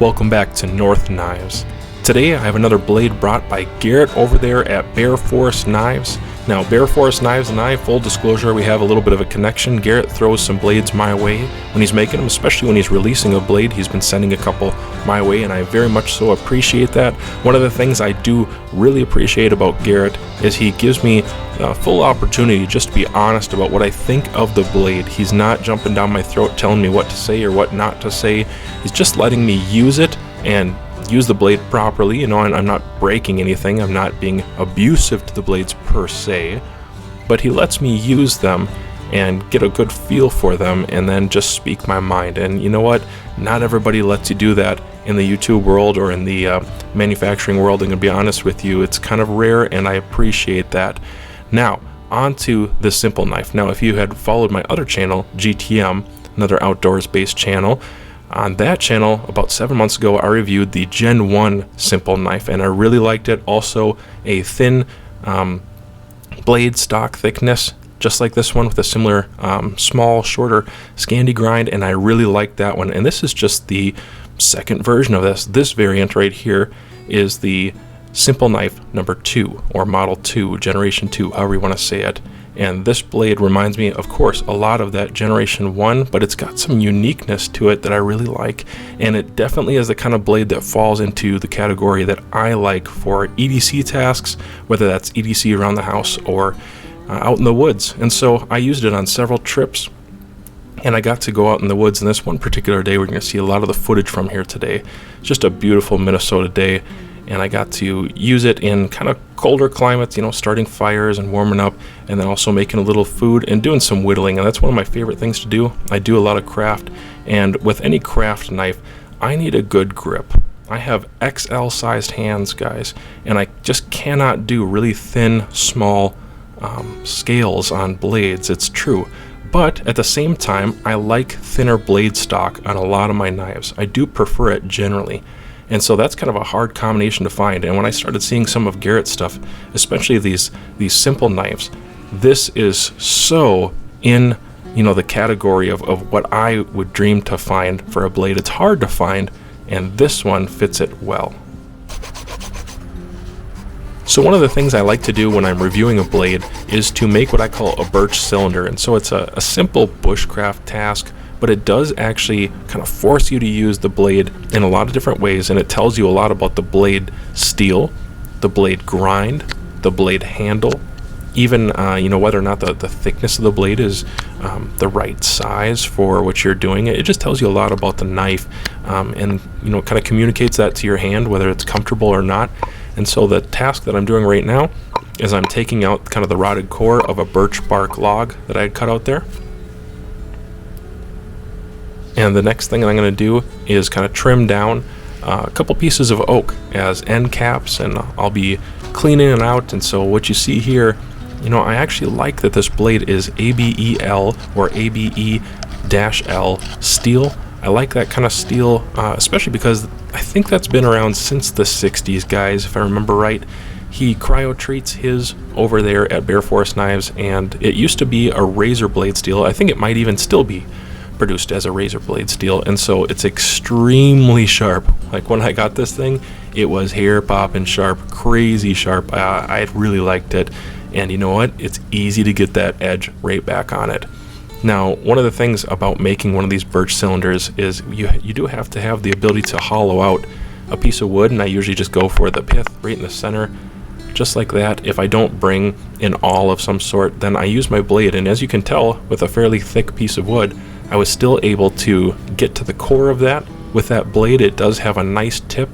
welcome back to North Knives. Today I have another blade brought by Garrett over there at Bear Forest Knives. Now Bear Forest Knives and I, full disclosure, we have a little bit of a connection. Garrett throws some blades my way when he's making them, especially when he's releasing a blade. He's been sending a couple my way and I very much so appreciate that. One of the things I do really appreciate about Garrett is he gives me a full opportunity just to be honest about what I think of the blade. He's not jumping down my throat telling me what to say or what not to say. He's just letting me use it and use the blade properly, and I'm not breaking anything, I'm not being abusive to the blades per se, but he lets me use them and get a good feel for them and then just speak my mind. And you know what, not everybody lets you do that in the YouTube world or in the manufacturing world. I'm gonna be honest with you, it's kind of rare and I appreciate that. Now on to the simple knife. Now if you had followed my other channel, GTM, another outdoors based channel, on that channel about 7 months ago I reviewed the Gen 1 simple knife and I really liked it. Also a thin blade stock thickness just like this one with a similar small shorter Scandi grind, and I really liked that one. And this is just the second version of this variant right here is the simple knife number 2 or model 2, generation 2, however you want to say it. And this blade reminds me, of course, a lot of that generation 1, but it's got some uniqueness to it that I really like. And it definitely is the kind of blade that falls into the category that I like for EDC tasks, whether that's EDC around the house or out in the woods. And so I used it on several trips, and I got to go out in the woods. And this one particular day, we're going to see a lot of the footage from here today. It's just a beautiful Minnesota day. And I got to use it in kind of colder climates, starting fires and warming up, and then also making a little food and doing some whittling. And that's one of my favorite things to do. I do a lot of craft, and with any craft knife, I need a good grip. I have XL sized hands, guys, and I just cannot do really thin, small scales on blades. It's true. But at the same time, I like thinner blade stock on a lot of my knives. I do prefer it generally. And so that's kind of a hard combination to find. And when I started seeing some of Garrett's stuff, especially these simple knives, this is so in the category of what I would dream to find for a blade. It's hard to find, and this one fits it well. So one of the things I like to do when I'm reviewing a blade is to make what I call a birch cylinder. And so it's a simple bushcraft task, but it does actually kind of force you to use the blade in a lot of different ways, and it tells you a lot about the blade steel, the blade grind, the blade handle, even whether or not the thickness of the blade is the right size for what you're doing. It just tells you a lot about the knife, and kind of communicates that to your hand, whether it's comfortable or not. And so the task that I'm doing right now is I'm taking out kind of the rotted core of a birch bark log that I had cut out there. And the next thing I'm going to do is kind of trim down a couple pieces of oak as end caps, and I'll be cleaning it out. And so what you see here, I actually like that this blade is ABEL or ABE-L steel. I like that kind of steel, especially because I think that's been around since the 60s, guys, if I remember right. He cryo treats his over there at Bear Forest Knives, and it used to be a razor blade steel. I think it might even still be produced as a razor blade steel, and so it's extremely sharp. Like when I got this thing, it was hair popping sharp, crazy sharp. I really liked it, and you know what, it's easy to get that edge right back on it. Now one of the things about making one of these birch cylinders is you do have to have the ability to hollow out a piece of wood, and I usually just go for the pith right in the center, just like that. If I don't bring an awl of some sort, then I use my blade, and as you can tell, with a fairly thick piece of wood, I was still able to get to the core of that with that blade. It does have a nice tip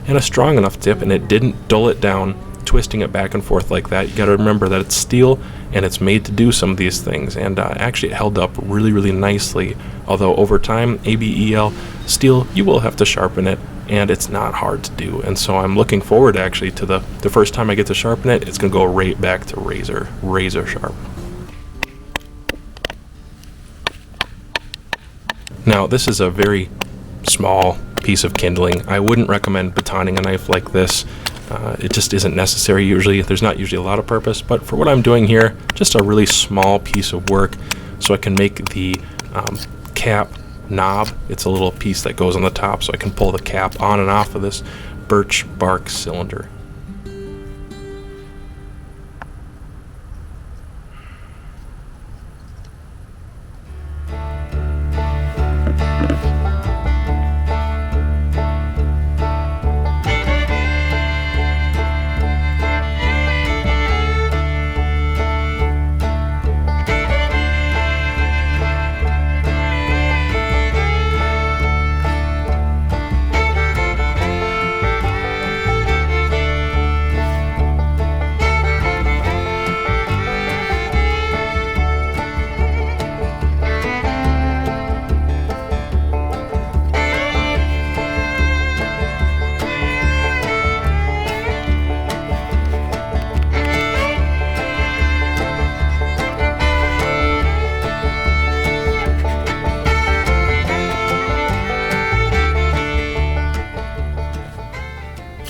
and a strong enough tip, and it didn't dull it down, twisting it back and forth like that. You got to remember that it's steel and it's made to do some of these things, and actually it held up really, really nicely. Although over time, ABEL steel, you will have to sharpen it, and it's not hard to do. And so I'm looking forward actually to the first time I get to sharpen it, it's going to go right back to razor sharp. Now this is a very small piece of kindling. I wouldn't recommend batoning a knife like this. It just isn't necessary usually. There's not usually a lot of purpose, but for what I'm doing here, just a really small piece of work so I can make the cap knob. It's a little piece that goes on the top so I can pull the cap on and off of this birch bark cylinder.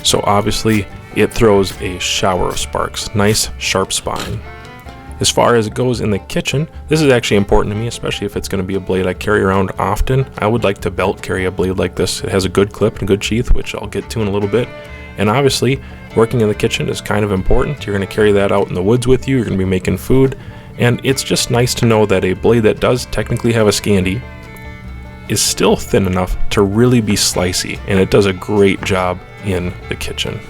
So obviously it throws a shower of sparks, nice sharp spine. As far as it goes in the kitchen, this is actually important to me, especially if it's going to be a blade I carry around often. I would like to belt carry a blade like this. It has a good clip and good sheath, which I'll get to in a little bit. And obviously working in the kitchen is kind of important. You're going to carry that out in the woods with you. You're going to be making food. And it's just nice to know that a blade that does technically have a Scandi is still thin enough to really be slicey, and it does a great job in the kitchen.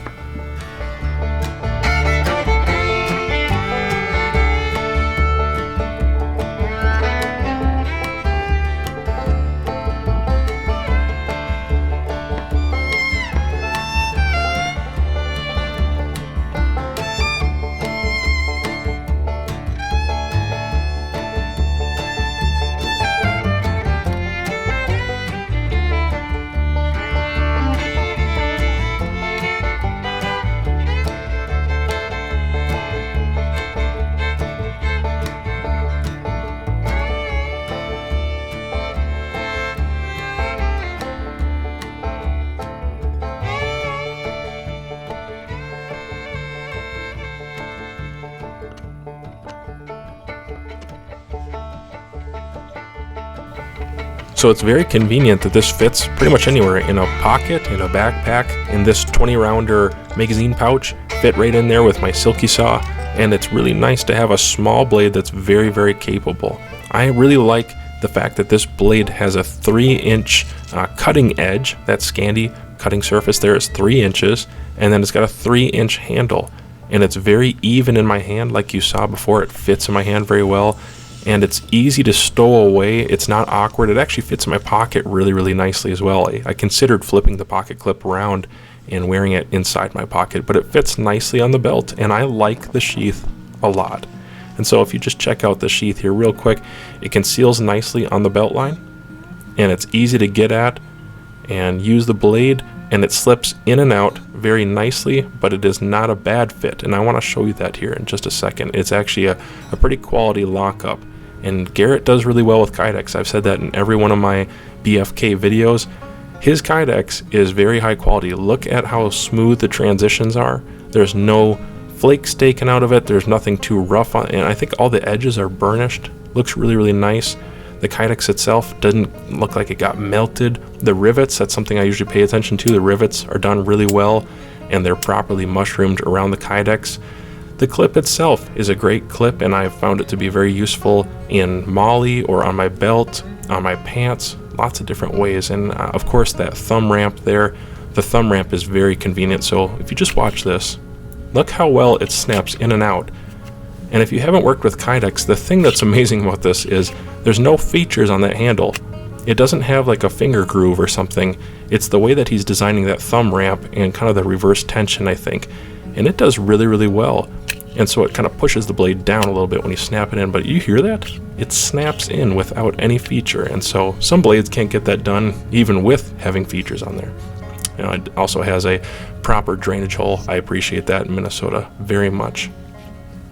So it's very convenient that this fits pretty much anywhere, in a pocket, in a backpack, in this 20 rounder magazine pouch, fit right in there with my silky saw, and it's really nice to have a small blade that's very, very capable. I really like the fact that this blade has a 3-inch cutting edge. That Scandi cutting surface there is 3 inches, and then it's got a 3-inch handle, and it's very even in my hand. Like you saw before, it fits in my hand very well. And it's easy to stow away. It's not awkward. It actually fits in my pocket really, really nicely as well. I considered flipping the pocket clip around and wearing it inside my pocket, but it fits nicely on the belt, and I like the sheath a lot. And so if you just check out the sheath here real quick, it conceals nicely on the belt line, and it's easy to get at and use the blade, and it slips in and out very nicely, but it is not a bad fit. And I want to show you that here in just a second. It's actually a pretty quality lockup. And Garrett does really well with Kydex. I've said that in every one of my BFK videos. His Kydex is very high quality. Look at how smooth the transitions are. There's no flakes taken out of it. There's nothing too rough on it. And I think all the edges are burnished. Looks really, really nice. The Kydex itself doesn't look like it got melted. The rivets, that's something I usually pay attention to. The rivets are done really well, and they're properly mushroomed around the Kydex. The clip itself is a great clip, and I've found it to be very useful in molly or on my belt, on my pants, lots of different ways. And of course that thumb ramp there, the thumb ramp is very convenient. So if you just watch this, look how well it snaps in and out. And if you haven't worked with Kydex, the thing that's amazing about this is there's no features on that handle. It doesn't have like a finger groove or something. It's the way that he's designing that thumb ramp and kind of the reverse tension, I think. And it does really, really well. And so it kind of pushes the blade down a little bit when you snap it in, but you hear that? It snaps in without any feature. And so some blades can't get that done even with having features on there. You know, it also has a proper drainage hole. I appreciate that in Minnesota very much.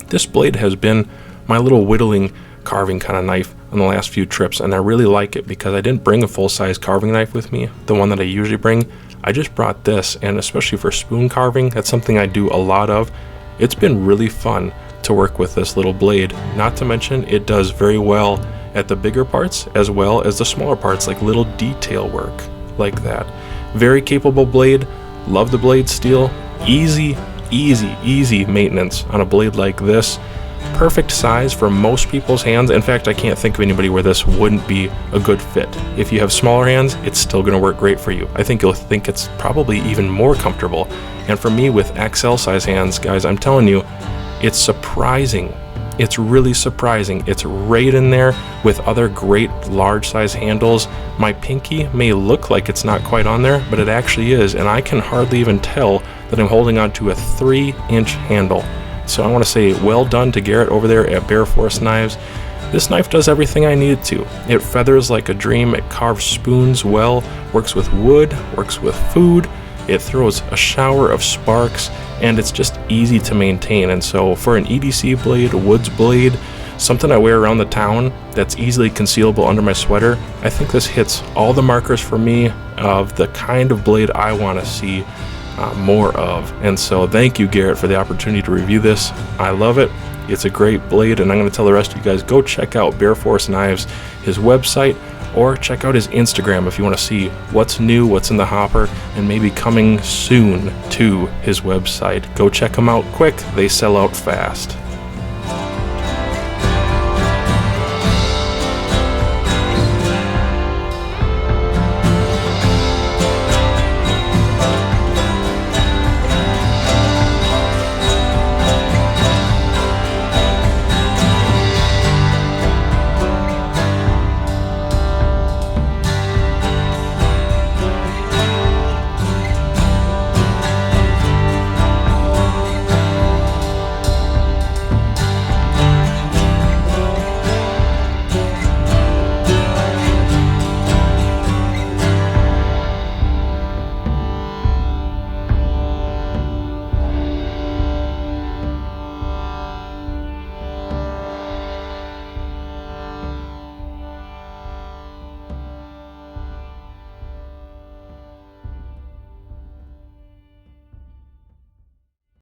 This blade has been my little whittling carving kind of knife on the last few trips, and I really like it because I didn't bring a full-size carving knife with me, the one that I usually bring. I just brought this, and especially for spoon carving, that's something I do a lot of. It's been really fun to work with this little blade, not to mention it does very well at the bigger parts as well as the smaller parts, like little detail work like that. Very capable blade. Love the blade steel. Easy maintenance on a blade like this. Perfect size for most people's hands. In fact, I can't think of anybody where this wouldn't be a good fit. If you have smaller hands, it's still going to work great for you. I think you'll think it's probably even more comfortable. And for me with XL size hands, guys, I'm telling you, it's surprising. It's really surprising. It's right in there with other great large size handles. My pinky may look like it's not quite on there, but it actually is, and I can hardly even tell that I'm holding on to a 3-inch handle. So I want to say well done to Garrett over there at Bear Force Knives. This knife does everything I need it to. It feathers like a dream, it carves spoons well, works with wood, works with food, it throws a shower of sparks, and it's just easy to maintain. And so for an EDC blade, a woods blade, something I wear around the town that's easily concealable under my sweater, I think this hits all the markers for me of the kind of blade I want to see more of. And so thank you, Garrett, for the opportunity to review this. I love it. It's a great blade, and I'm going to tell the rest of you guys, go check out Bear Force Knives, his website, or check out his Instagram if you want to see what's new, what's in the hopper, and maybe coming soon to his website. Go check them out quick. They sell out fast.